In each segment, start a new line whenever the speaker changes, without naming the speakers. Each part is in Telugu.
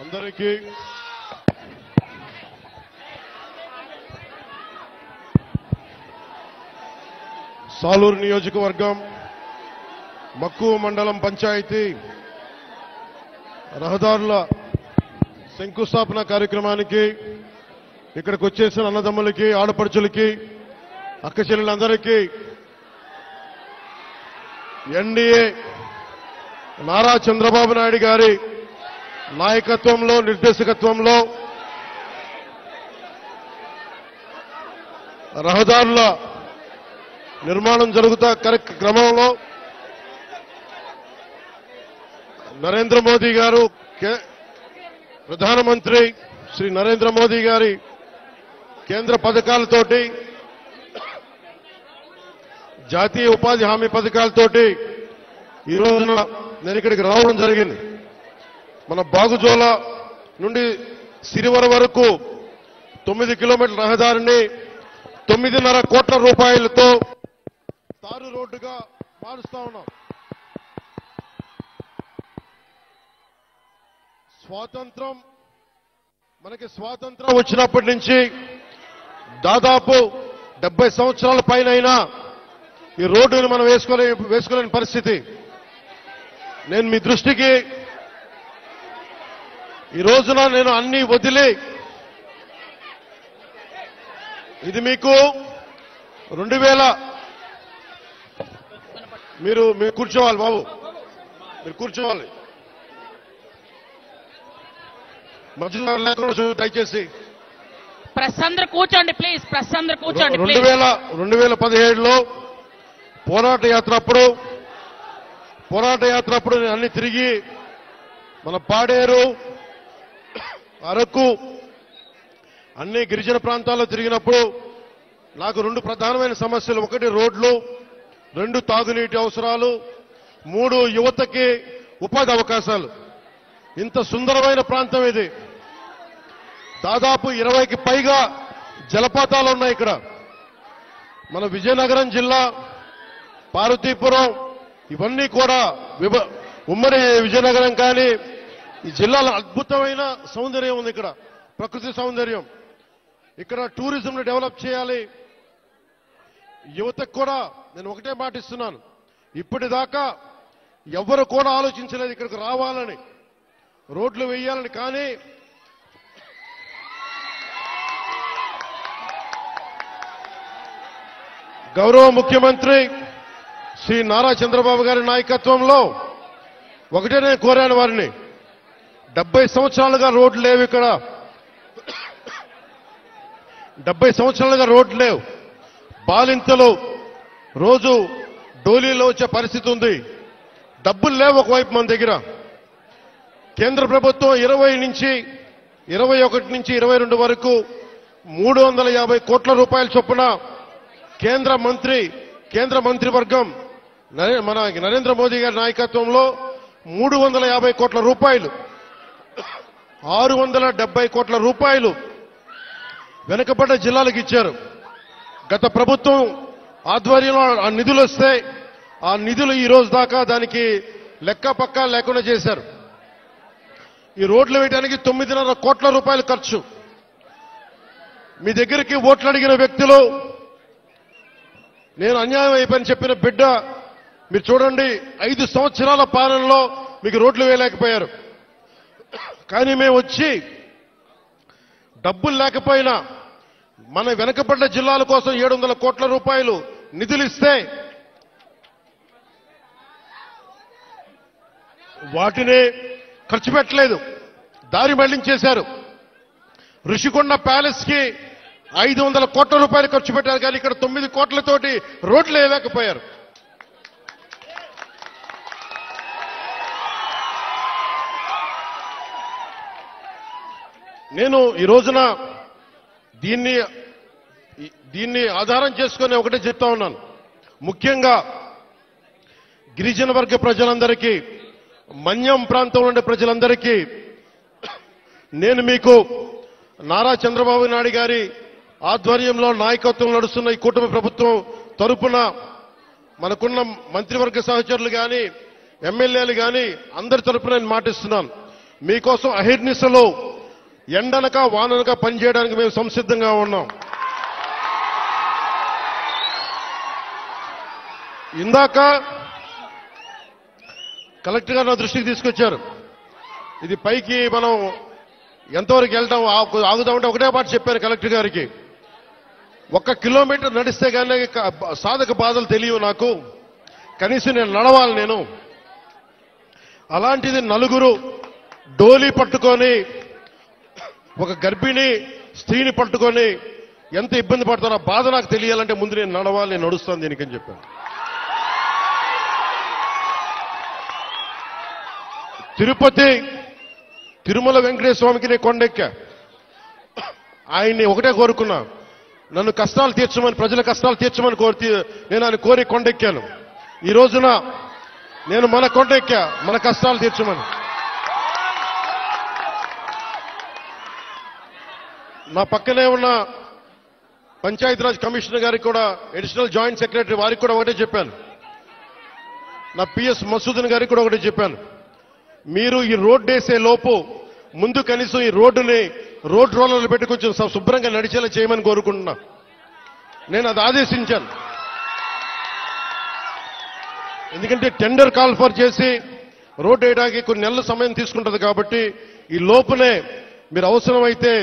అందరికీ సాలూరు నియోజకవర్గం మక్కువ మండలం పంచాయతీ రహదారుల శంకుస్థాపన కార్యక్రమానికి ఇక్కడికి వచ్చేసిన అన్నదమ్ములకి ఆడపడుచులకి అక్క చెల్లెలందరికీ ఎన్డీఏ నారా చంద్రబాబు నాయుడు గారి నాయకత్వంలో నిర్దేశకత్వంలో రహదారుల నిర్మాణం జరుగుతా క్రమంలో నరేంద్ర మోదీ గారు ప్రధానమంత్రి శ్రీ నరేంద్ర మోదీ గారి కేంద్ర పథకాలతోటి జాతీయ ఉపాధి హామీ పథకాలతోటి ఈ రోజున నేను ఇక్కడికి రావడం జరిగింది. మన బాగుజోల నుండి సిరివర వరకు 9 కిలోమీటర్ల రహదారిని 9.5 కోట్ల రూపాయలతో తారు రోడ్డుగా మారుస్తా ఉన్నాం. మనకి స్వాతంత్రం వచ్చినప్పటి నుంచి దాదాపు 70 సంవత్సరాల పైన ఈ రోడ్డుని మనం వేసుకోలేని పరిస్థితి. నేను మీ దృష్టికి ఈ రోజున నేను అన్ని వదిలి ఇది మీకు 2000 మీరు కూర్చోవాలి బాబు, మీరు కూర్చోవాలి. మధ్యలో లేకుండా దయచేసి
ప్రెస్ అందరూ కూర్చోండి ప్లీజ్. ప్రెస్ అందరూ కూర్చోండి.
2017లో పోరాట యాత్ర అప్పుడు నేను అన్ని తిరిగి మన పాడేరు అరకు అన్ని గిరిజన ప్రాంతాల్లో తిరిగినప్పుడు నాకు 2 ప్రధానమైన సమస్యలు. 1 రోడ్లు, 2 తాగునీటి అవసరాలు, 3 యువతకి ఉపాధి అవకాశాలు. ఇంత సుందరమైన ప్రాంతం ఇది. దాదాపు 20కి పైగా జలపాతాలు ఉన్నాయి ఇక్కడ. మన విజయనగరం జిల్లా పార్వతీపురం ఇవన్నీ కూడా ఉమ్మడి విజయనగరం కానీ ఈ జిల్లాలో అద్భుతమైన సౌందర్యం ఉంది. ఇక్కడ ప్రకృతి సౌందర్యం. ఇక్కడ టూరిజంను డెవలప్ చేయాలి. యువతకు కూడా నేను ఒకటే మాట ఇస్తున్నాను, ఇప్పటిదాకా ఎవరు కూడా ఆలోచించలేదు ఇక్కడికి రావాలని, రోడ్లు వేయాలని. కానీ గౌరవ ముఖ్యమంత్రి శ్రీ నారా చంద్రబాబు గారి నాయకత్వంలో ఒకటే నేను కోరాను వారిని, 70 సంవత్సరాలుగా రోడ్లు లేవు ఇక్కడ. 70 సంవత్సరాలుగా రోడ్లు లేవు. బాలింతలు రోజు డోలీలో వచ్చే పరిస్థితి ఉంది. డబ్బులు లేవు ఒకవైపు మన దగ్గర. కేంద్ర ప్రభుత్వం 21 నుంచి 22 వరకు 350 కోట్ల రూపాయల చొప్పున కేంద్ర మంత్రివర్గం మన నరేంద్ర మోదీ గారి నాయకత్వంలో 350 కోట్ల రూపాయలు, 670 కోట్ల రూపాయలు వెనుకబడ్డ జిల్లాలకు ఇచ్చారు. గత ప్రభుత్వం ఆధ్వర్యంలో ఆ నిధులు వస్తే ఆ నిధులు ఈ రోజు దాకా దానికి లెక్క పక్కా లేకుండా చేశారు. ఈ రోడ్లు వేయడానికి 9.5 కోట్ల రూపాయలు ఖర్చు. మీ దగ్గరికి ఓట్లు అడిగిన వ్యక్తులు నేను అన్యాయం అయిపోయిన చెప్పిన బిడ్డ మీరు చూడండి, 5 సంవత్సరాల పాలనలో మీకు రోడ్లు వేయలేకపోయారు. కానీ మేము వచ్చి డబ్బులు లేకపోయినా మన వెనకబడ్డ జిల్లాల కోసం 700 కోట్ల రూపాయలు నిధులు ఇస్తే వాటిని ఖర్చు పెట్టలేదు, దారి మళ్లించేశారు. ఋషికొండ ప్యాలెస్ కి 500 కోట్ల రూపాయలు ఖర్చు పెట్టారు. కానీ ఇక్కడ 9 కోట్లతోటి రోడ్లు వేయలేకపోయారు. నేను ఈ రోజున దీన్ని ఆధారం చేసుకుని ఒకటే చెప్తా ఉన్నాను. ముఖ్యంగా గిరిజన వర్గ ప్రజలందరికీ, మన్యం ప్రాంతంలో ఉండే ప్రజలందరికీ నేను మీకు నారా చంద్రబాబు నాయుడు గారి ఆధ్వర్యంలో నాయకత్వం నడుస్తున్న ఈ కూటమి ప్రభుత్వం తరపున మనకున్న మంత్రివర్గ సహచరులు కానీ ఎమ్మెల్యేలు కానీ అందరి తరపున నేను మాటిస్తున్నాను. మీకోసం అహిర్నిశలో ఎండనక వాననక పనిచేయడానికి మేము సంసిద్ధంగా ఉన్నాం. ఇందాక కలెక్టర్ గారు నా దృష్టికి తీసుకొచ్చారు. ఇది పైకి మనం ఎంతవరకు వెళ్తాం ఆగుదామంటే ఒకటే పాటు చెప్పాను కలెక్టర్ గారికి. 1 కిలోమీటర్ నడిస్తే కానీ సాధక బాధలు తెలియవు నాకు, కనీసం నేను నడవాలి నేను. అలాంటిది నలుగురు డోలీ పట్టుకొని ఒక గర్భిణీ స్త్రీని పట్టుకొని ఎంత ఇబ్బంది పడతారో బాధ నాకు తెలియాలంటే ముందు నేను నడవాలి, నేను నడుస్తాను దీనికని చెప్పాను. తిరుపతి తిరుమల వెంకటేశ్వర స్వామికి నేను కొండెక్కా. ఆయన్ని ఒకటే కోరుకున్నా, నన్ను కష్టాలు తీర్చమని, ప్రజల కష్టాలు తీర్చమని నేను ఆయన కోరి కొండెక్కాను. ఈ రోజున నేను మన కొండెక్కా, మన కష్టాలు తీర్చమని. నా పక్కనే ఉన్న పంచాయతీరాజ్ కమిషనర్ గారికి కూడా, అడిషనల్ జాయింట్ సెక్రటరీ వారికి కూడా ఒకటే చెప్పాను. నా పిఎస్ మసూదన్ గారికి కూడా ఒకటే చెప్పాను. మీరు ఈ రోడ్డు వేసే లోపు ముందు కనీసం ఈ రోడ్డుని రోడ్ రోలర్లు పెట్టి కొంచెం శుభ్రంగా నడిచేలా చేయమని కోరుకుంటున్నా. నేను అది ఆదేశించాను. ఎందుకంటే టెండర్ కాల్ఫర్ చేసి రోడ్డు వేయడానికి కొన్ని నెలల సమయం తీసుకుంటుంది కాబట్టి ఈ లోపునే మీరు అవసరమైతే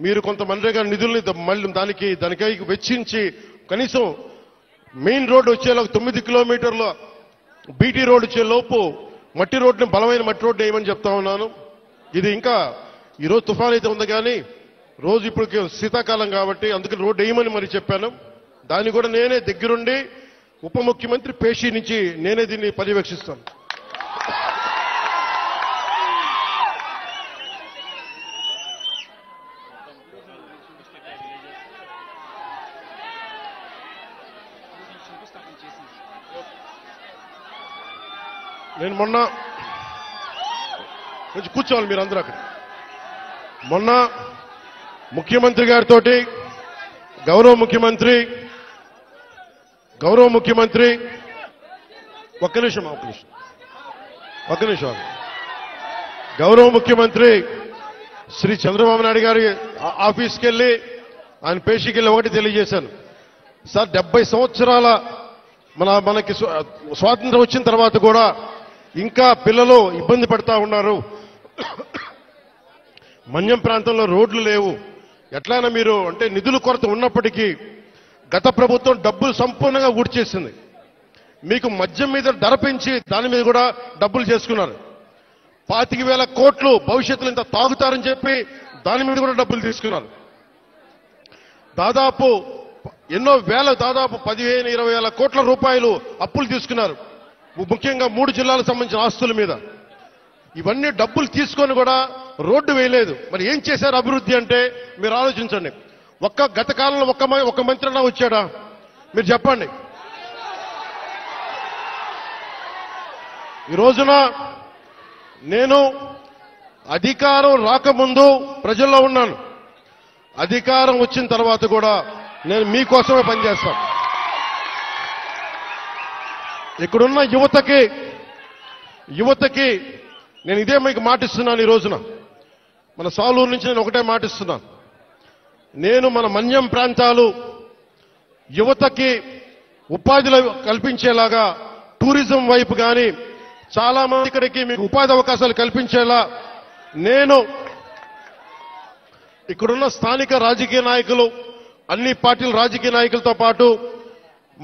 మీరు కొంత మనరేగా నిధుల్ని మళ్ళీ దానికై వెచ్చించి కనీసం మెయిన్ రోడ్డు వచ్చేలా 9 కిలోమీటర్ల బీటీ రోడ్ వచ్చే లోపు మట్టి రోడ్డుని, బలమైన మట్టి రోడ్డు వేయమని చెప్తా ఉన్నాను. ఇది ఇంకా ఈరోజు తుఫాన్ అయితే ఉంది కానీ రోజు ఇప్పుడు శీతాకాలం కాబట్టి అందుకని రోడ్డు వేయమని మరి చెప్పాను. దాన్ని కూడా నేనే దగ్గరుండి ఉప ముఖ్యమంత్రి పేషి నుంచి నేనే దీన్ని పర్యవేక్షిస్తాను. నేను మొన్న కొంచెం కూర్చోవాలి మీరు అందరూ అక్కడ. మొన్న ముఖ్యమంత్రి గారితో గౌరవ ముఖ్యమంత్రి ఒక్క నిమిషం గౌరవ ముఖ్యమంత్రి శ్రీ చంద్రబాబు నాయుడు గారి ఆఫీస్కి వెళ్ళి ఆయన పేషీకి వెళ్ళి ఒకటి తెలియజేశాను. సార్ 70 సంవత్సరాల మనకి స్వాతంత్రం వచ్చిన తర్వాత కూడా ఇంకా పిల్లలు ఇబ్బంది పడతా ఉన్నారు. మన్యం ప్రాంతంలో రోడ్లు లేవు. ఎట్లయినా మీరు అంటే నిధుల కొరత ఉన్నప్పటికీ గత ప్రభుత్వం డబ్బులు సంపూర్ణంగా ఊడ్చేసింది. మీకు మద్యం మీద ధర పెంచి దాని మీద కూడా డబ్బులు చేసుకున్నారు. 25,000 కోట్లు భవిష్యత్తులో ఇంత తాగుతారని చెప్పి దాని మీద కూడా డబ్బులు తీసుకున్నారు. దాదాపు ఎన్నో వేల, దాదాపు 15-20 వేల కోట్ల రూపాయలు అప్పులు తీసుకున్నారు, ముఖ్యంగా 3 జిల్లాలకు సంబంధించిన ఆస్తుల మీద. ఇవన్నీ డబ్బులు తీసుకొని కూడా రోడ్డు వేయలేదు. మరి ఏం చేశారు అభివృద్ధి అంటే మీరు ఆలోచించండి. గత కాలంలో ఒక్క మంత్రి అన్నా వచ్చాడా మీరు చెప్పండి. ఈ రోజున నేను అధికారం రాకముందు ప్రజల్లో ఉన్నాను, అధికారం వచ్చిన తర్వాత కూడా నేను మీకోసమే పనిచేస్తాను. ఇక్కడున్న యువతకి నేను ఇదే మీకు మాటిస్తున్నాను. ఈ రోజున మన సాలూరు నుంచి నేను ఒకటే మాటిస్తున్నాను. నేను మన మన్యం ప్రాంతాలు యువతకి ఉపాధిలో కల్పించేలాగా టూరిజం వైపు కానీ చాలా మంది ఇక్కడికి మీకు ఉపాధి అవకాశాలు కల్పించేలా నేను ఇక్కడున్న స్థానిక రాజకీయ నాయకులు, అన్ని పార్టీల రాజకీయ నాయకులతో పాటు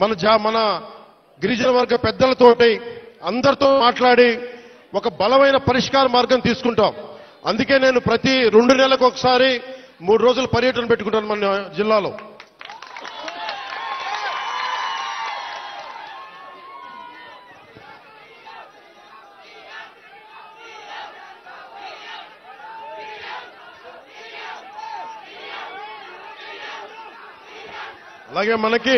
మన గిరిజన వర్గ పెద్దలతోటి అందరితో మాట్లాడి ఒక బలమైన పరిష్కార మార్గం తీసుకుంటాం. అందుకే నేను ప్రతి 2 నెలలకు ఒకసారి 3 రోజులు పర్యటన పెట్టుకుంటాను మన జిల్లాలో. అలాగే మనకి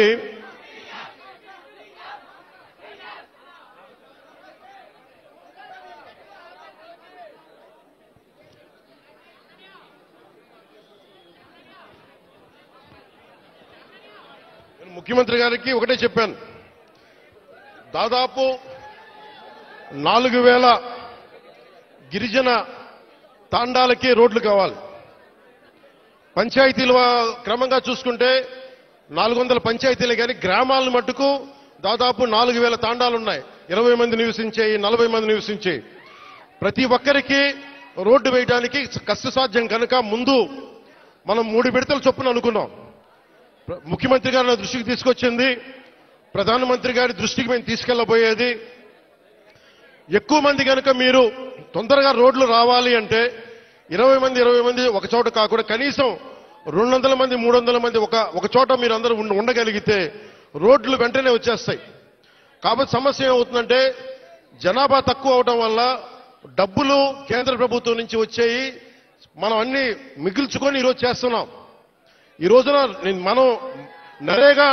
ముఖ్యమంత్రి గారికి ఒకటే చెప్పాను. దాదాపు 4,000 గిరిజన తాండాలకి రోడ్లు కావాలి. పంచాయతీలు క్రమంగా చూసుకుంటే 400 పంచాయతీలే కానీ గ్రామాలను మట్టుకు దాదాపు 4000 తాండాలున్నాయి. 20 మంది నివసించేయి, 40 మంది నివసించేయి. ప్రతి ఒక్కరికి రోడ్డు వేయడానికి కష్టసాధ్యం కనుక ముందు మనం 3 విడతల చొప్పున అనుకున్నాం. ముఖ్యమంత్రి గారు నా దృష్టికి తీసుకొచ్చింది, ప్రధానమంత్రి గారి దృష్టికి మేము తీసుకెళ్లబోయేది, ఎక్కువ మంది కనుక మీరు తొందరగా రోడ్లు రావాలి అంటే 20 మంది ఒక చోట కాకుండా కనీసం 200 మంది 300 మంది ఒక చోట మీరు అందరూ ఉండగలిగితే రోడ్లు వెంటనే వచ్చేస్తాయి. కాబట్టి సమస్య ఏమవుతుందంటే జనాభా తక్కువ అవడం వల్ల డబ్బులు కేంద్ర ప్రభుత్వం నుంచి వచ్చేయి మనం అన్ని మిగిల్చుకొని ఈరోజు చేస్తున్నాం. ఈ రోజున మనం నరేగా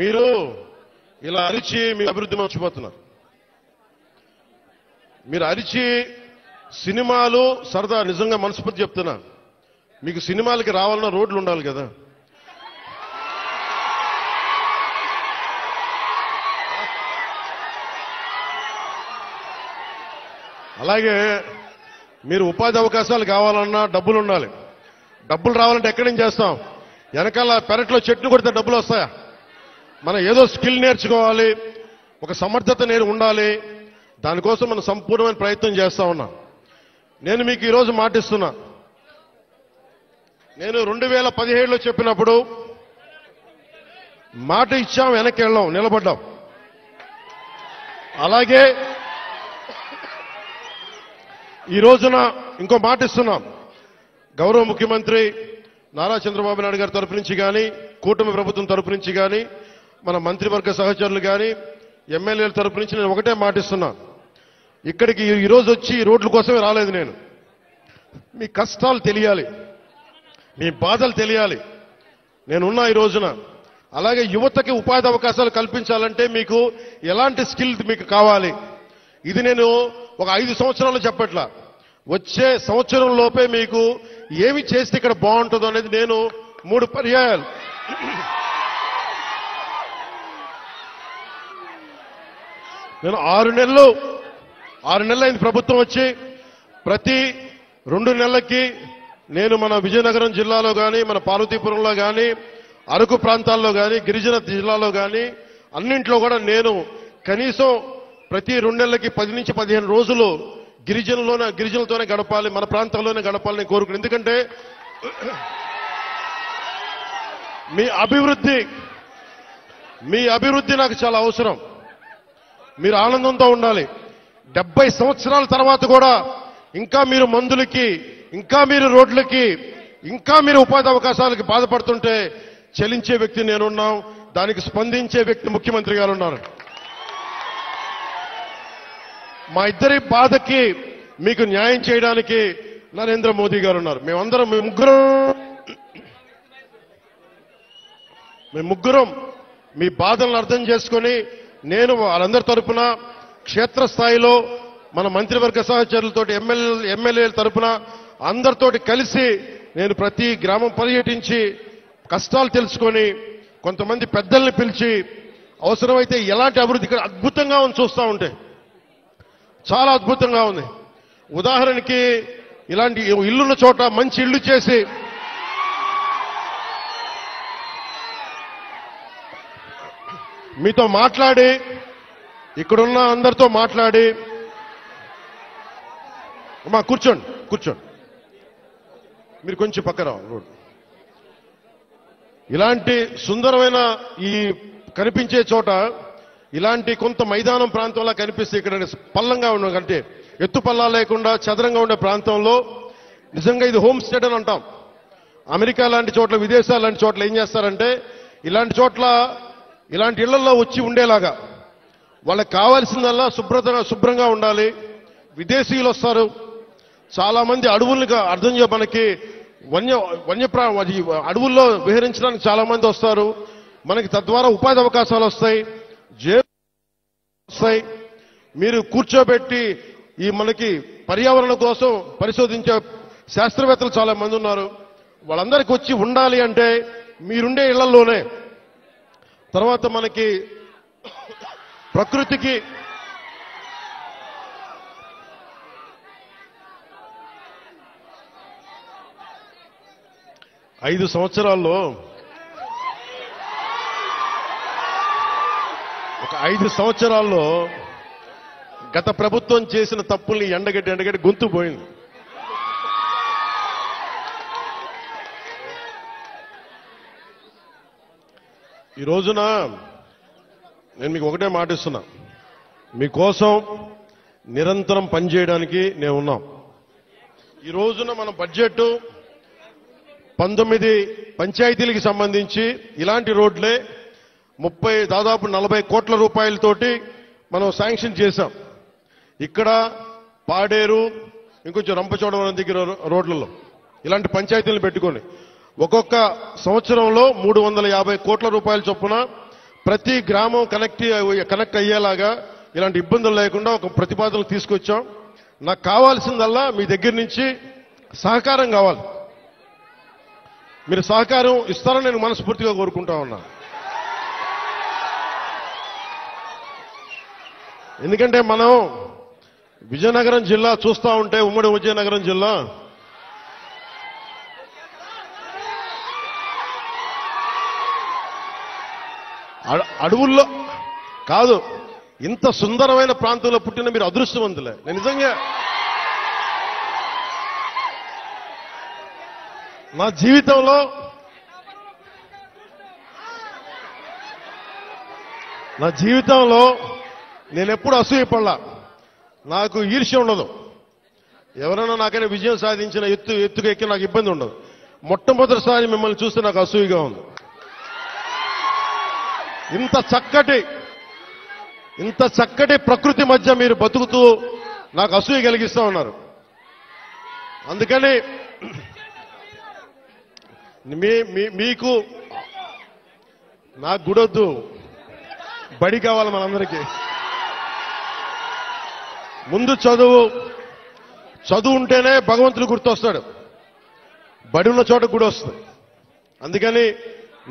మీరు ఇలా అరిచి మీ అభివృద్ధి మర్చిపోతున్నారు. మీరు అరిచి సినిమాలు సరదా నిజంగా మనస్ఫూర్తి చెప్తున్నా, మీకు సినిమాలకి రావాలన్న రోడ్లు ఉండాలి కదా. అలాగే మీరు ఉపాధి అవకాశాలు కావాలన్నా డబ్బులు ఉండాలి. డబ్బులు రావాలంటే ఎక్కడి నుంచి చేస్తాం? వెనకాల పెరట్లో చెట్లు కొడితే డబ్బులు వస్తాయా? మనం ఏదో స్కిల్ నేర్చుకోవాలి, ఒక సమర్థత ఉండాలి. దానికోసం మనం సంపూర్ణమైన ప్రయత్నం చేస్తా ఉన్నాం. నేను మీకు ఈరోజు మాటిస్తున్నా, నేను 2017లో చెప్పినప్పుడు మాట ఇచ్చాం, వెనక్కి వెళ్ళాం, నిలబడ్డాం. అలాగే ఈ రోజున ఇంకో మాట ఇస్తున్నాం. గౌరవ ముఖ్యమంత్రి నారా చంద్రబాబు నాయుడు గారి తరపు నుంచి కానీ, కూటమి ప్రభుత్వం తరపు నుంచి కానీ, మన మంత్రివర్గ సహచరులు కానీ, ఎమ్మెల్యేల తరపు నుంచి నేను ఒకటే మాటిస్తున్నా, ఇక్కడికి ఈరోజు వచ్చి రోడ్ల కోసమే రాలేదు నేను. మీ కష్టాలు తెలియాలి, మీ బాధలు తెలియాలి. నేనున్నా ఈ రోజున. అలాగే యువతకి ఉపాధి అవకాశాలు కల్పించాలంటే మీకు ఎలాంటి స్కిల్ మీకు కావాలి, ఇది నేను ఒక 5 సంవత్సరాలు చెప్పట్లా, వచ్చే సంవత్సరం లోపే మీకు ఏమి చేస్తే ఇక్కడ బాగుంటుందో అనేది నేను 3 పర్యాయాలు నేను 6 నెలలు అయింది ప్రభుత్వం వచ్చి. ప్రతి 2 నెలలకి నేను మన విజయనగరం జిల్లాలో కానీ, మన పార్వతీపురంలో కానీ, అరకు ప్రాంతాల్లో కానీ, గిరిజన జిల్లాలో కానీ అన్నింట్లో కూడా నేను కనీసం ప్రతి 2 నెలలకి 10 నుంచి 15 రోజులు గిరిజనులతోనే గడపాలి, మన ప్రాంతాల్లోనే గడపాలని కోరుకున్నాను. ఎందుకంటే మీ అభివృద్ధి నాకు చాలా అవసరం. మీరు ఆనందంతో ఉండాలి. 70 సంవత్సరాల తర్వాత కూడా ఇంకా మీరు మందులకి, ఇంకా మీరు రోడ్లకి, ఇంకా మీరు ఉపాధి అవకాశాలకి బాధపడుతుంటే చెలించే వ్యక్తి నేనున్నాం, దానికి స్పందించే వ్యక్తి ముఖ్యమంత్రి గారు ఉన్నారు. మా ఇద్దరి బాధకి మీకు న్యాయం చేయడానికి నరేంద్ర మోదీ గారు ఉన్నారు. మేము ముగ్గురం మీ బాధలను అర్థం చేసుకొని నేను వాళ్ళందరి తరపున క్షేత్రస్థాయిలో మన మంత్రివర్గ సహచరులతోటి ఎమ్మెల్యేల తరపున అందరితోటి కలిసి నేను ప్రతి గ్రామం పర్యటించి కష్టాలు తెలుసుకొని కొంతమంది పెద్దల్ని పిలిచి అవసరమైతే ఎలాంటి అభివృద్ధి ఇక్కడ అద్భుతంగా ఉంది, చూస్తూ ఉంటే చాలా అద్భుతంగా ఉంది. ఉదాహరణకి ఇలాంటి ఇల్లున్న చోట మంచి ఇల్లు చేసి మీతో మాట్లాడి, ఇక్కడున్న అందరితో మాట్లాడి, అమ్మా కూర్చోండి, మీరు కొంచెం పక్కన రోడ్. ఇలాంటి సుందరమైన ఈ కనిపించే చోట ఇలాంటి కొంత మైదానం ప్రాంతంలో కనిపిస్తే ఇక్కడ పల్లంగా ఉన్న కంటే ఎత్తు పల్లా లేకుండా చదరంగా ఉండే ప్రాంతంలో నిజంగా ఇది హోమ్ స్టేట్ అని అంటాం. అమెరికా లాంటి చోట్ల, విదేశాలు లాంటి చోట్ల ఏం చేస్తారంటే ఇలాంటి చోట్ల ఇలాంటి ఇళ్లలో వచ్చి ఉండేలాగా వాళ్ళకి కావాల్సిందల్లా శుభ్రంగా ఉండాలి. విదేశీయులు వస్తారు, చాలా మంది అడవులుగా అర్థం మనకి అడవుల్లో విహరించడానికి చాలా మంది వస్తారు. మనకి తద్వారా ఉపాధి అవకాశాలు వస్తాయి, వస్తాయి. మీరు కూర్చోబెట్టి ఈ మనకి పర్యావరణం కోసం పరిశోధించే శాస్త్రవేత్తలు చాలా మంది ఉన్నారు. వాళ్ళందరికీ వచ్చి ఉండాలి అంటే మీరుండే ఇళ్లలోనే. తర్వాత మనకి 5 సంవత్సరాల్లో ఒక 5 సంవత్సరాల్లో గత ప్రభుత్వం చేసిన తప్పుల్ని ఎండగట్టి గొంతు పోయింది. ఈ రోజున నేను మీకు ఒకటే మాటిస్తున్నా, మీకోసం నిరంతరం పనిచేయడానికి నేను ఉన్నాం. ఈ రోజున మన బడ్జెట్ 19 పంచాయతీలకు సంబంధించి ఇలాంటి రోడ్లే దాదాపు 40 కోట్ల రూపాయలతోటి మనం శాంక్షన్ చేశాం. ఇక్కడ పాడేరు, ఇంకొంచెం రంపచోడవరం దగ్గర రోడ్లలో ఇలాంటి పంచాయతీలను పెట్టుకొని ఒక్కొక్క సంవత్సరంలో 350 కోట్ల రూపాయల చొప్పున ప్రతి గ్రామం కనెక్ట్ అయ్యేలాగా ఇలాంటి ఇబ్బందులు లేకుండా ఒక ప్రతిపాదనలు తీసుకొచ్చాం. నాకు కావాల్సిందల్లా మీ దగ్గర నుంచి సహకారం కావాలి. మీరు సహకారం ఇస్తారని నేను మనస్ఫూర్తిగా కోరుకుంటా ఉన్నా. ఎందుకంటే మనం విజయనగరం జిల్లా చూస్తా ఉంటే, ఉమ్మడి విజయనగరం జిల్లా అడవుల్లో కాదు, ఇంత సుందరమైన ప్రాంతంలో పుట్టిన మీరు అదృష్టవంతులే. నేను నిజంగా నా జీవితంలో నేను ఎప్పుడు అసూయపడలా. నాకు ఈర్ష్య ఉండదు. ఎవరైనా నాకైనా విజయం సాధించిన ఎత్తుకు ఎక్కి నాకు ఇబ్బంది ఉండదు. మొట్టమొదటిసారి మిమ్మల్ని చూస్తే నాకు అసూయగా ఉంది. ఇంత చక్కటి ప్రకృతి మధ్య మీరు బతుకుతూ నాకు అసూయ కలిగిస్తా ఉన్నారు. అందుకని మీకు నాకు గుడొద్దు, బడి కావాలి మనందరికీ. ముందు చదువు ఉంటేనే భగవంతుడు గుర్తొస్తాడు, బడి ఉన్న చోట గుడి వస్తుంది. అందుకని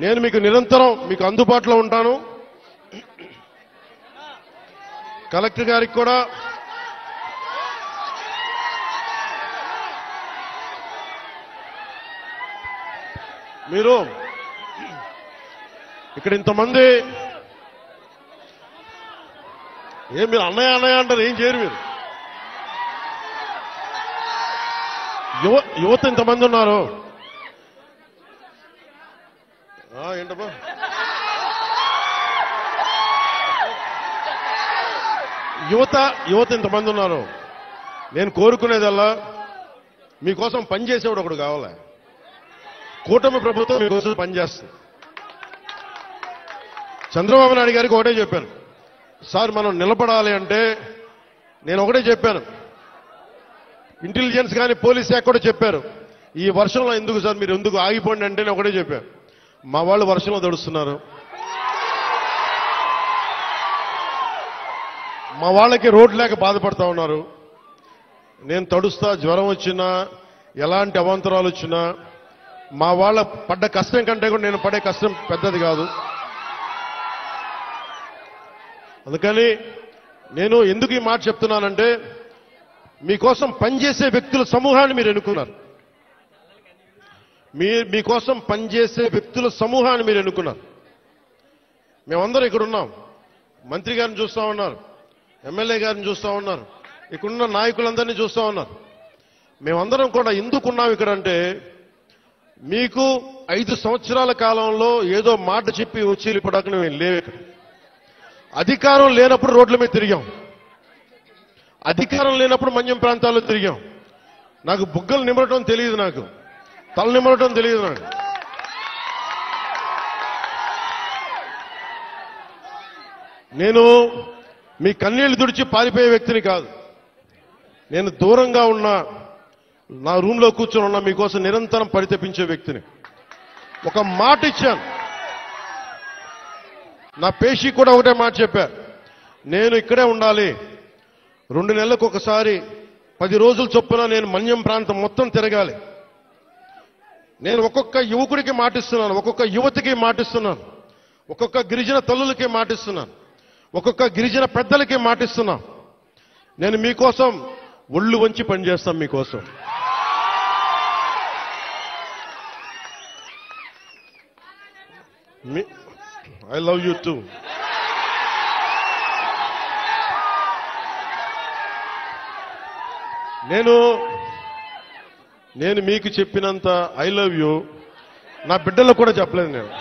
నేను మీకు నిరంతరం మీకు అందుబాటులో ఉంటాను. కలెక్టర్ గారికి కూడా మీరు ఇక్కడ ఇంతమంది మీరు అన్నయ్య అంటారు, ఏం చేయరు మీరు. యువత ఇంతమంది ఉన్నారు. ఏంటబ్బా యువత ఇంతమంది ఉన్నారు. నేను కోరుకునేదల్లా మీకోసం పనిచేసేవాడు ఒకడు కావాలి. కూటమి ప్రభుత్వం మీకోసం పనిచేస్తుంది. చంద్రబాబు నాయుడు గారికి ఒకటే చెప్పాను, సార్ మనం నిలబడాలి అంటే నేను ఒకటే చెప్పాను. ఇంటెలిజెన్స్ కానీ పోలీస్ శాఖ కూడా చెప్పారు, ఈ వర్షంలో ఎందుకు సార్ మీరు ఎందుకు ఆగిపోండి అంటే నేను ఒకటే చెప్పాను. మా వాళ్ళు వర్షంలో తడుస్తున్నారు, మా వాళ్ళకి రోడ్ లేక బాధపడతా ఉన్నారు. నేను తడుస్తా, జ్వరం వచ్చినా ఎలాంటి అవాంతరాలు వచ్చినా మా వాళ్ళ పడ్డ కష్టం కంటే కూడా నేను పడే కష్టం పెద్దది కాదు. అందుకని నేను ఎందుకు ఈ మాట చెప్తున్నానంటే, మీకోసం పనిచేసే వ్యక్తుల సమూహాన్ని మీరు ఎన్నుకున్నారు. మీకోసం పనిచేసే వ్యక్తుల సమూహాన్ని మీరు ఎన్నుకున్నారు. మేమందరం ఇక్కడ ఉన్నాం. మంత్రి గారిని చూస్తా ఉన్నారు, ఎమ్మెల్యే గారిని చూస్తా ఉన్నారు, ఇక్కడున్న నాయకులందరినీ చూస్తా ఉన్నారు. మేమందరం కూడా ఎందుకున్నాం ఇక్కడ అంటే, మీకు 5 సంవత్సరాల కాలంలో ఏదో మాట చెప్పి వచ్చి వెళ్ళిపోవడానికి మేము లేవు. ఇక్కడ అధికారం లేనప్పుడు రోడ్ల మీద తిరిగాం, అధికారం లేనప్పుడు మన్యం ప్రాంతాల్లో తిరిగాం. నాకు బుగ్గలు నిమరటం తెలియదు, నాకు తల నిమరటం తెలియదు. నాకు నేను మీ కన్నీళ్లు తుడిచి పారిపోయే వ్యక్తిని కాదు. నేను దూరంగా ఉన్నా, నా రూమ్లో కూర్చొని ఉన్నా, మీకోసం నిరంతరం పరితపించే వ్యక్తిని. ఒక మాట ఇచ్చాను, నా పేషీ కూడా ఒకటే మాట చెప్పా, నేను ఇక్కడే ఉండాలి, 2 నెలలకు ఒకసారి 10 రోజుల చొప్పున నేను మన్యం ప్రాంతం మొత్తం తిరగాలి. నేను ఒక్కొక్క యువకుడికి మాటిస్తున్నాను, ఒక్కొక్క యువతికి మాటిస్తున్నాను, ఒక్కొక్క గిరిజన తల్లులకి మాటిస్తున్నాను, ఒక్కొక్క గిరిజన పెద్దలకి మాటిస్తున్నాను. నేను మీకోసం ఒళ్ళు వంచి పనిచేస్తాం. మీకోసం ఐ లవ్ యూ టూ. నేను మీకు చెప్పినంత ఐ లవ్ యూ నా బిడ్డలకు కూడా చెప్పలేదు నేను.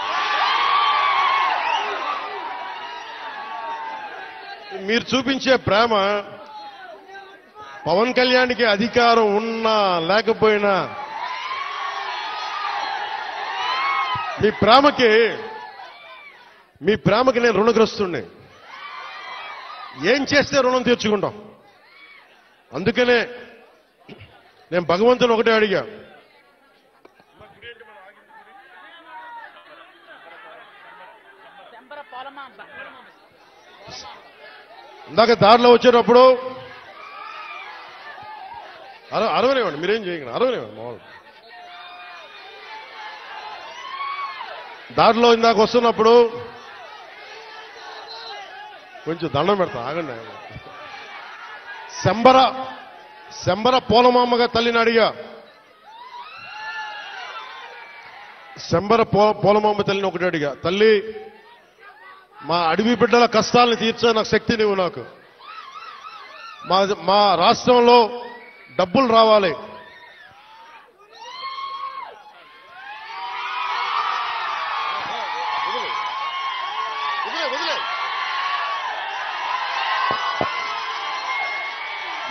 మీరు చూపించే ప్రేమ పవన్ కళ్యాణ్కి అధికారం ఉన్నా లేకపోయినా మీ ప్రేమకి నేను రుణగ్రస్తుడిని. ఏం చేస్తే రుణం తీర్చుకుంటాం. అందుకనే నేను భగవంతుని ఒకటే అడిగా, ఇందాక దారిలో వచ్చేటప్పుడు అరవనివ్వండి, మీరేం చేయగలరు, అరవనివ్వండి మామూలు. దారిలో ఇందాక వస్తున్నప్పుడు కొంచెం దండం పెడతా, ఆగండి. శంబర పోలమామ్మగా తల్లిని అడిగా. శంబర పోలమామ్మ తల్లిని ఒకటి అడిగా, తల్లి మా అడవి బిడ్డల కష్టాలను తీర్చే నాకు శక్తి నీవు, నాకు మా రాష్ట్రంలో డబ్బులు రావాలి,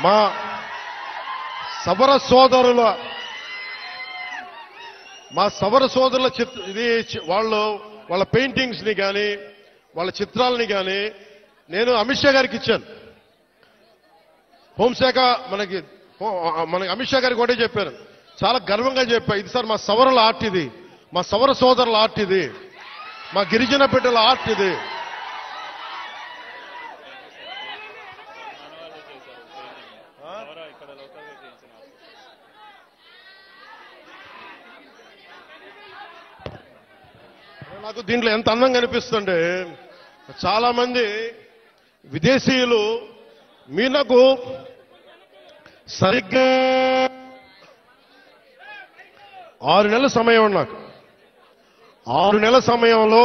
మా సవర సోదరుల వాళ్ళ పెయింటింగ్స్ ని కానీ వాళ్ళ చిత్రాలని కానీ నేను అమిత్ షా గారికి ఇచ్చాను. హోంశాఖ మనకి అమిత్ షా గారికి ఒకటే చెప్పారు, చాలా గర్వంగా చెప్పా, ఇది సార్ మా సవరుల ఆర్ట్, ఇది మా సవర సోదరుల ఆర్ట్, ఇది మా గిరిజన బిడ్డల ఆర్ట్, ఇది నాకు దీంట్లో ఎంత అందంగా అనిపిస్తుంటే, చాలా మంది విదేశీయులు మీరు నాకు సరిగ్గా 6 నెలల సమయం, నాకు 6 నెలల సమయంలో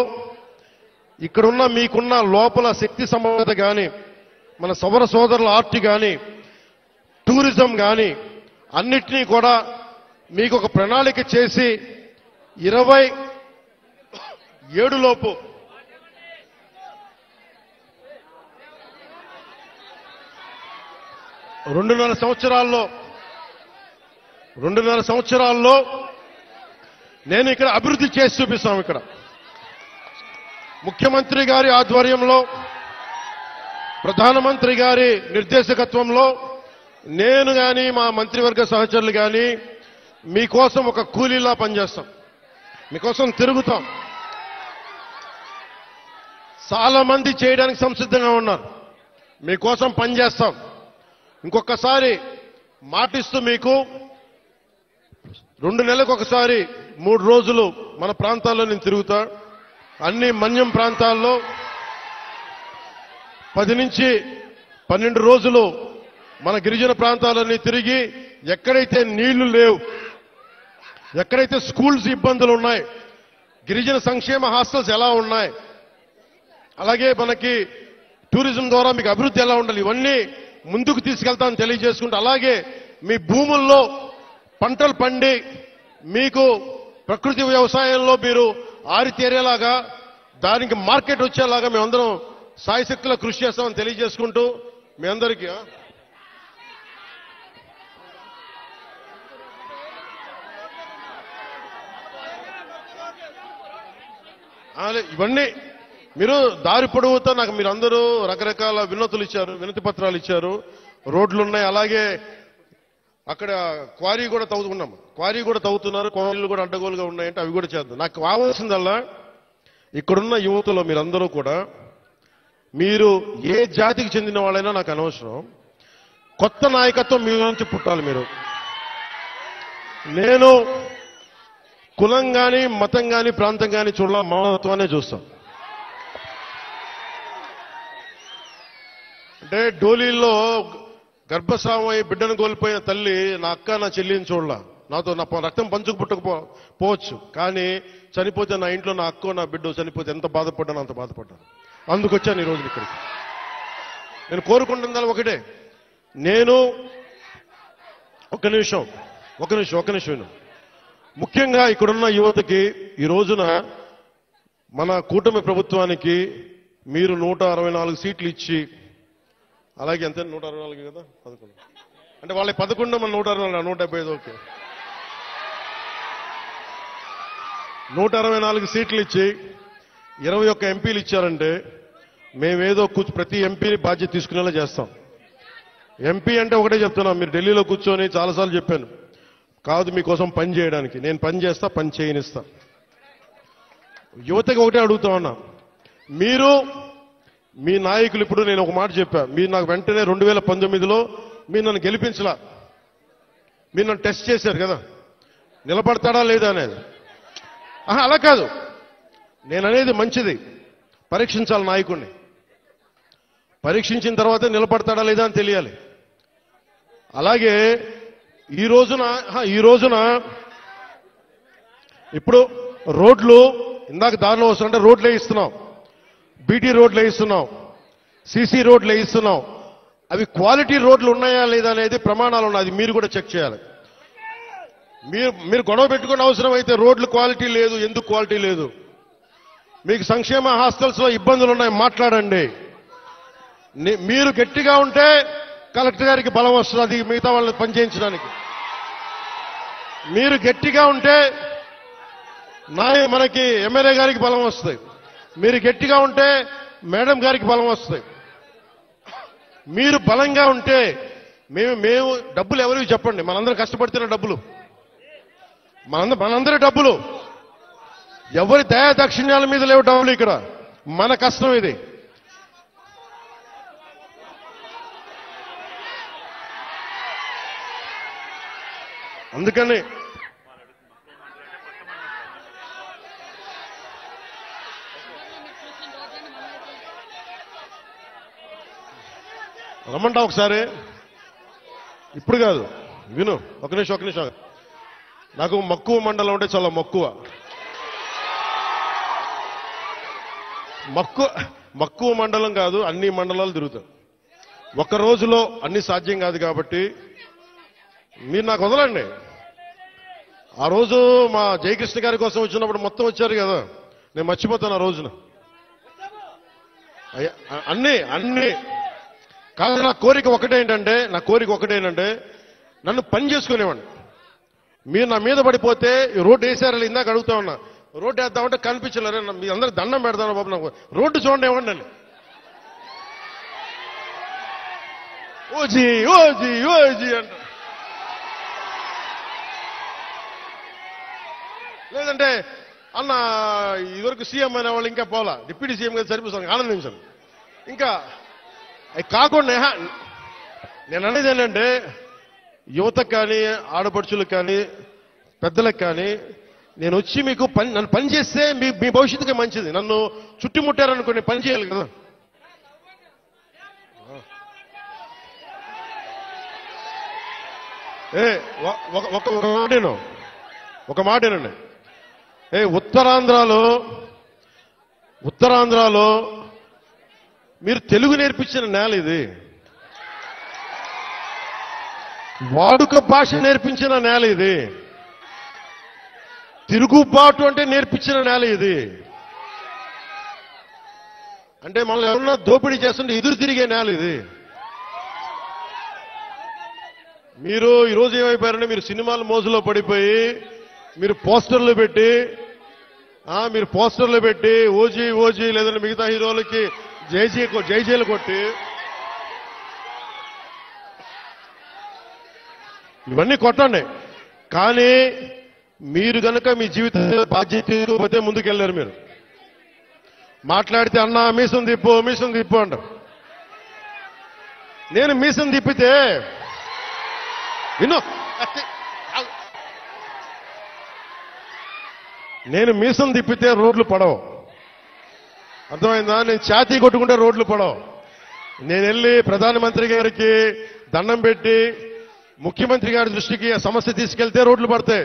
ఇక్కడున్న మీకున్న లోపల శక్తి సమర్థత కానీ మన సౌర సోదరుల ఆర్ట్ కానీ టూరిజం కానీ అన్నిటినీ కూడా మీకు ఒక ప్రణాళిక చేసి 27 లోపు రెండున్నర సంవత్సరాల్లో నేను ఇక్కడ అభివృద్ధి చేసి చూపిస్తాం. ఇక్కడ ముఖ్యమంత్రి గారి ఆధ్వర్యంలో, ప్రధానమంత్రి గారి నిర్దేశకత్వంలో నేను కానీ మా మంత్రివర్గ సహచరులు కానీ మీకోసం ఒక కూలీలా పనిచేస్తాం, మీకోసం తిరుగుతాం. చాలా మంది చేయడానికి సంసిద్ధంగా ఉన్నారు, మీకోసం పనిచేస్తాం. ఇంకొకసారి మాటిస్తూ మీకు 2 నెలలకు ఒకసారి 3 రోజులు మన ప్రాంతాల్లో నేను తిరుగుతా. అన్ని మన్యం ప్రాంతాల్లో 10 నుంచి 12 రోజులు మన గిరిజన ప్రాంతాలన్నీ తిరిగి, ఎక్కడైతే నీళ్లు లేవు, ఎక్కడైతే స్కూల్స్ ఇబ్బందులు ఉన్నాయి, గిరిజన సంక్షేమ హాస్టల్స్ ఎలా ఉన్నాయి, అలాగే మనకి టూరిజం ద్వారా మీకు అభివృద్ధి ఎలా ఉండాలి, ఇవన్నీ ముందుకు తీసుకెళ్తామని తెలియజేసుకుంటూ, అలాగే మీ భూముల్లో పంటలు పండి మీకు ప్రకృతి వ్యవసాయంలో మీరు ఆరితేరేలాగా, దానికి మార్కెట్ వచ్చేలాగా మేమందరం సాయశక్తిలో కృషి చేస్తామని తెలియజేసుకుంటూ మీ అందరికీ ఇవన్నీ మీరు దారి పొడవుతా నాకు మీరందరూ రకరకాల వినతులు ఇచ్చారు, వినతి పత్రాలు ఇచ్చారు, రోడ్లు ఉన్నాయి, అలాగే అక్కడ క్వారీ కూడా తవ్వుతున్నాం, క్వారీ కూడా తవ్వుతున్నారు, క్వారీలు కూడా అడ్డగోలుగా ఉన్నాయంటే అవి కూడా చేద్దాం. నాకు కావాల్సిందల్లా ఇక్కడున్న యువతలో మీరందరూ కూడా, మీరు ఏ జాతికి చెందిన వాళ్ళైనా నాకు అనవసరం, కొత్త నాయకత్వం మీ నుంచి పుట్టాలి. మీరు నేను కులం కానీ మతం కానీ ప్రాంతం కానీ చూడాల, మానవత్వాన్ని చూస్తాం. అంటే డోలీల్లో గర్భస్రావం అయి బిడ్డను కోల్పోయిన తల్లి నా అక్క నా చెల్లిని చూడాల, నాతో నా రక్తం పంచుకు పుట్టకపోవచ్చు, కానీ చనిపోతే నా ఇంట్లో నా అక్కో నా బిడ్డో చనిపోతే ఎంత బాధపడ్డానో అంత బాధపడ్డాను. అందుకొచ్చాను ఈ రోజు ఇక్కడికి. నేను కోరుకుంటున్నది ఒకటే, నేను ఒక నిమిషం ముఖ్యంగా ఇక్కడున్న యువతకి ఈ రోజున మన కూటమి ప్రభుత్వానికి మీరు 164 సీట్లు ఇచ్చి, అలాగే ఎంత 164 కదా 11 అంటే వాళ్ళకి 11 మన 164 175 ఓకే 164 సీట్లు ఇచ్చి 21 ఎంపీలు ఇచ్చారంటే మేమేదో ప్రతి ఎంపీని బాధ్యత తీసుకునేలా చేస్తాం. ఎంపీ అంటే ఒకటే చెప్తున్నాం, మీరు ఢిల్లీలో కూర్చొని చాలాసార్లు చెప్పాను, కాదు మీకోసం పని చేయడానికి. నేను పని చేస్తా, పని చేయనిస్తా. యువతకి ఒకటే అడుగుతా ఉన్నా, మీరు మీ నాయకులు, ఇప్పుడు నేను ఒక మాట చెప్పా, మీరు నాకు వెంటనే 2019లో మీరు నన్ను గెలిపించలా, మీరు నన్ను టెస్ట్ చేశారు కదా, నిలబడతాడా లేదా అనేది. అలా కాదు, నేను అనేది మంచిది, పరీక్షించాలి నాయకుడిని, పరీక్షించిన తర్వాతే నిలబడతాడా లేదా అని తెలియాలి. అలాగే ఈ రోజున ఇప్పుడు రోడ్లు ఇందాక దారిలో వస్తుంటే రోడ్లు వేయిస్తున్నాం, బీటీ రోడ్లు వేయిస్తున్నాం, సీసీ రోడ్లు వేయిస్తున్నాం. అవి క్వాలిటీ రోడ్లు ఉన్నాయా లేదా అనేది ప్రమాణాలు ఉన్నాయి, అది మీరు కూడా చెక్ చేయాలి. మీరు గొడవ పెట్టుకునే అవసరం అయితే రోడ్లు క్వాలిటీ లేదు, ఎందుకు క్వాలిటీ లేదు, మీకు సంక్షేమ హాస్టల్స్ లో ఇబ్బందులు ఉన్నాయి, మాట్లాడండి. మీరు గట్టిగా ఉంటే కలెక్టర్ గారికి బలం వస్తుంది మిగతా వాళ్ళని పనిచేయించడానికి. మీరు గట్టిగా ఉంటే మనకి ఎమ్మెల్యే గారికి బలం వస్తుంది, మీరు గట్టిగా ఉంటే మేడం గారికి బలం వస్తుంది. మీరు బలంగా ఉంటే మేము డబ్బులు ఎవరికి చెప్పండి, మనందరం కష్టపడుతున్న డబ్బులు, మనందరి డబ్బులు, ఎవరి దయా దక్షిణ్యాల మీద లేవు డబ్బులు, ఇక్కడ మన కష్టం ఇది. అందుకని రమ్మంటా ఒకసారి, ఇప్పుడు కాదు, విను, ఒక నిమిషం. నాకు మక్కువ మండలం అంటే చాలా మక్కువ మండలం కాదు, అన్ని మండలాలు తిరుగుతాం. ఒక్క రోజులో అన్ని సాధ్యం కాదు కాబట్టి మీరు నాకు వదలండి. ఆ రోజు మా జయకృష్ణ గారి కోసం వచ్చినప్పుడు మొత్తం వచ్చారు కదా, నేను మర్చిపోతాను ఆ రోజున. అన్ని కాదు, నా కోరిక ఒకటేంటంటే నన్ను పని చేసుకునేవాడిని. మీరు నా మీద పడిపోతే రోడ్డు వేసారు, ఇందాక అడుగుతా ఉన్నా, రోడ్డు వేద్దామంటే కనిపించలేరు, మీ అందరూ దండం పెడతాను బాబు, నాకు రోడ్డు చూడండి ఇవ్వండి అని. ఓజీ అంట, లేదంటే అన్న ఇదివరకు సీఎం అనే వాళ్ళు ఇంకా పోలా, డిప్యూటీ సీఎం గారు సరిపోతాను, ఆనందించాను. ఇంకా అవి కాకుండా నేను అనేది ఏంటంటే, యువతకు కానీ ఆడపడుచులకు కానీ పెద్దలకు కానీ నేను వచ్చి మీకు నన్ను పని చేస్తే మీ భవిష్యత్తుకి మంచిది. నన్ను చుట్టుముట్టారనుకోండి, పని చేయాలి కదా. ఒక మాటేనండి, ఉత్తరాంధ్రలో మీరు తెలుగు నేర్పించిన నేల ఇది, వాడుక భాష నేర్పించిన నేల ఇది, తిరుగుబాటు అంటే నేర్పించిన నేల ఇది. అంటే మనల్ని ఎవరన్నా దోపిడీ చేస్తుంటే ఎదురు తిరిగే నేల ఇది. మీరు ఈరోజు ఏమైపోయారంటే, మీరు సినిమాల మోజులో పడిపోయి మీరు పోస్టర్లు పెట్టి ఓజీ లేదంటే మిగతా హీరోలకి జైజీలు కొట్టి ఇవన్నీ కొట్టండి. కానీ మీరు గనక మీ జీవితంలో బాధ్యత తీసుకోకపోతే ముందుకెళ్లారు. మీరు మాట్లాడితే అన్నా మీసం తిప్పు అంటారు. నేను మీసం తిప్పితే రోడ్లు పడవు, అర్థమైందా? నేను ఛాతీ కొట్టుకుంటే రోడ్లు పడవు. నేను వెళ్ళి ప్రధానమంత్రి గారికి దండం పెట్టి ముఖ్యమంత్రి గారి దృష్టికి ఆ సమస్య తీసుకెళ్తే రోడ్లు పడతాయి.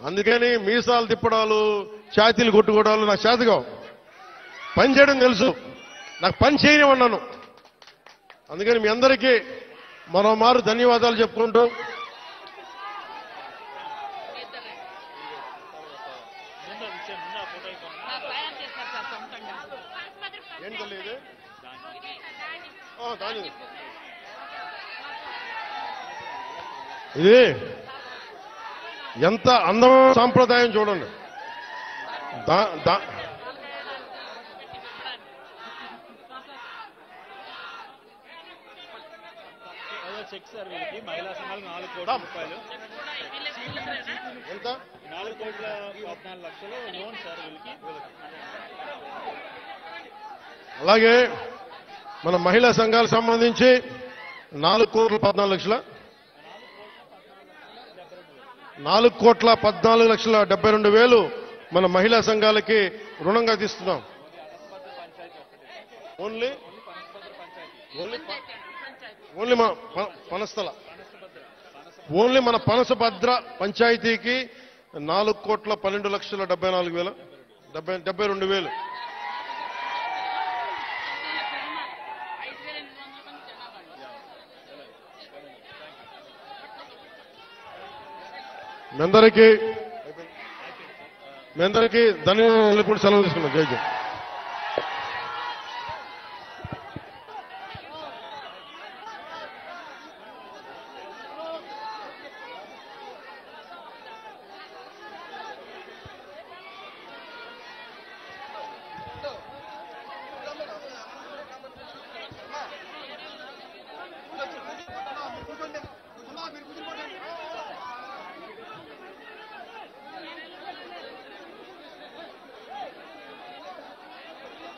అందుకని మీసాలు తిప్పడాలు, ఛాతీలు కొట్టుకోవడాలు నాకు చేతగా పని చేయడం తెలుసు, నాకు పని చేయనివన్నాను. అందుకని మీ అందరికీ మరోమారు ధన్యవాదాలు చెప్పుకుంటూ ఏం తెలియదు దాని ఇది ఎంత అందమైన సాంప్రదాయం చూడండి.
చెక్ సార్ వీళ్ళకి మహిళా సంఘాలు 4 కోట్ల రూపాయలు,
ఎంత
4,14,00,000 లోన్ సార్ వీళ్ళకి.
అలాగే మన మహిళా సంఘాలకు సంబంధించి 4,14,00,000 4,14,72,000 మన మహిళా సంఘాలకి రుణంగా తీస్తున్నాం. ఓన్లీ ఓన్లీ మన పనసభద్ర పంచాయతీకి 4,12,74,000 మీ అందరికీ ధన్యవాదాలు. సెలవు తీసుకున్నాం. జై జై.